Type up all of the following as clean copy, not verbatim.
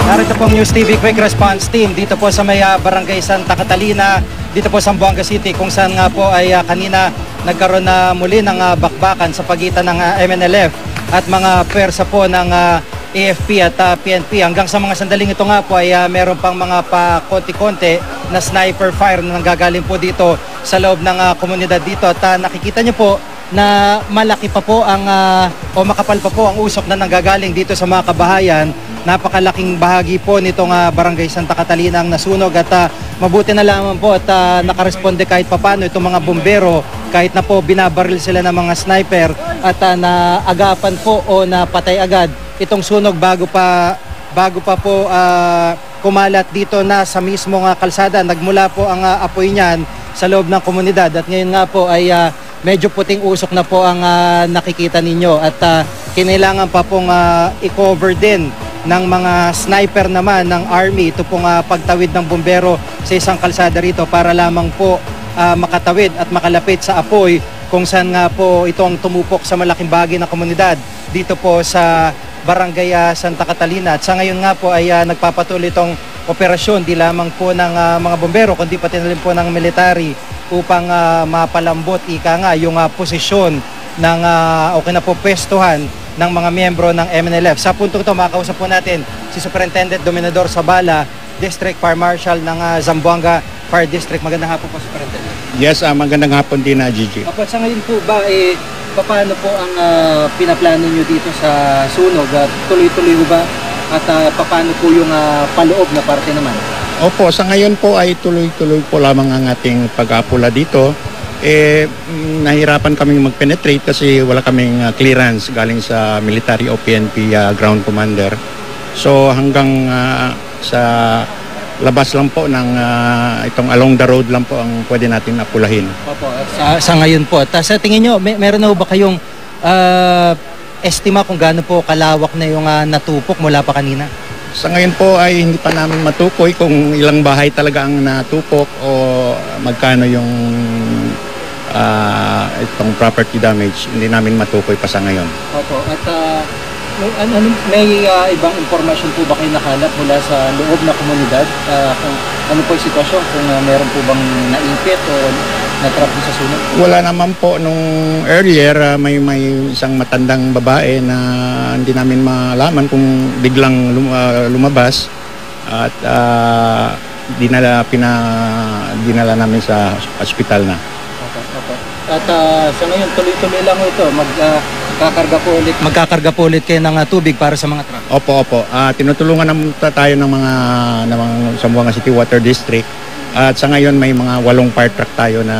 Narito pong News TV Quick Response Team dito po sa may Barangay Santa Catalina, dito po sa Zamboanga City, kung saan nga po ay kanina nagkaroon na muli ng bakbakan sa pagitan ng MNLF at mga pwersa po ng AFP at PNP. Hanggang sa mga sandaling ito nga po ay meron pang mga pa-konti-konti na sniper fire na nanggagaling po dito sa loob ng komunidad dito. At nakikita nyo po na malaki pa po ang o makapal pa po ang usok na nanggagaling dito sa mga kabahayan. Napakalaking bahagi po nitong Barangay Santa Catalina ang nasunog at mabuti na lamang po at nakaresponde kahit papano itong mga bumbero kahit na po binabaril sila ng mga sniper at naagapan po o napatay agad itong sunog bago pa po kumalat dito na sa mismong kalsada. Nagmula po ang apoy niyan sa loob ng komunidad at ngayon nga po ay medyo puting usok na po ang nakikita ninyo at kinailangan pa pong i-cover din ng mga sniper naman ng army ito pong pagtawid ng bumbero sa isang kalsada rito para lamang po makatawid at makalapit sa apoy kung saan nga po itong tumupok sa malaking bahagi ng komunidad dito po sa Barangay Santa Catalina. At sa ngayon nga po ay nagpapatuloy itong operasyon di lamang po ng mga bumbero kundi pati na rin po ng military upang mapalambot ika nga yung posisyon ng o kinapopwestuhan ng mga miyembro ng MNLF. Sa puntong ito, makausap po natin si Superintendent Dominador Sabala, District Fire Marshal ng Zamboanga Fire District. Magandang hapon po, Superintendent. Yes, magandang hapon din na Gigi. At sa ngayon po ba, paano po ang pinaplano nyo dito sa sunog? Tuloy-tuloy ba? At paano po yung paloob na parte naman? Opo, sa ngayon po ay tuloy-tuloy po lamang ang ating pag-apula dito. Nahirapan kaming mag-penetrate kasi wala kaming clearance galing sa military o PNP ground commander. So hanggang sa labas lang po ng itong along the road lang po ang pwede natin apulahin. Opo, sa ngayon po. Sa tingin nyo, meron na ba kayong estima kung gaano po kalawak na yung natupok mula pa kanina? Sa ngayon po ay hindi pa namin matukoy kung ilang bahay talaga ang natupok o magkano yung itong property damage. Hindi namin matukoy pa sa ngayon. Opo. At may ibang impormasyon po ba kayo nakalap mula sa loob na komunidad? Kung ano po yung sitwasyon? Kung meron po bang naipit o natrap sa sunog? Wala naman po. Nung earlier, may isang matandang babae na hindi namin malaman kung biglang lumabas at dinala namin sa ospital na. At sa ngayon, tuloy-tuloy lang ito. Magkakarga po ulit kayo ng tubig para sa mga truck. Opo. Tinutulungan naman tayo ng mga Zamboanga City Water District. At sa ngayon, may mga 8 fire truck tayo na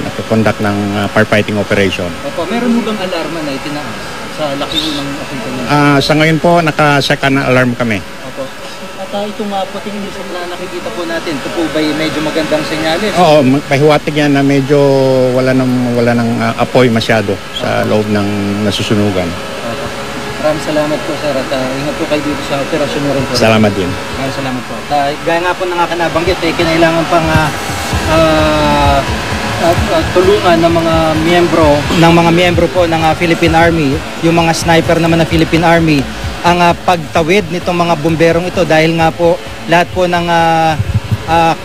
nagko-conduct ng firefighting operation. Opo, meron mo bang alarma na itinaas sa laki ng apoy? Sa ngayon po, naka-second alarm kami. Opo. At itong puting isang na nakikita po natin, ito po ba medyo magandang senyales? Oo, pahiwatig yan na medyo wala ng apoy masyado sa loob ng nasusunugan. Maraming salamat po, sir. At ingat po kayo dito sa operasyon nyo rin po. Salamat din. Maraming salamat po. Gaya nga po nakakanabanggit, kinailangan pang tulungan ng mga miyembro po ng Philippine Army, yung mga sniper naman ng Philippine Army, ang pagtawid nitong mga bomberong ito dahil nga po lahat po ng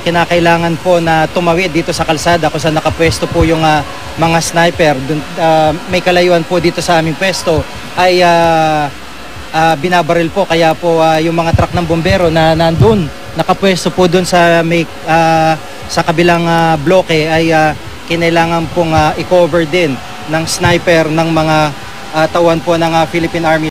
kinakailangan po na tumawid dito sa kalsada kung saan nakapwesto po yung mga sniper. May kalayuan po dito sa aming pwesto ay binabaril po, kaya po yung mga truck ng bombero na nandun nakapwesto po dun sa sa kabilang bloke ay kinailangan pong i-cover din ng sniper ng mga tawan po ng Philippine Army.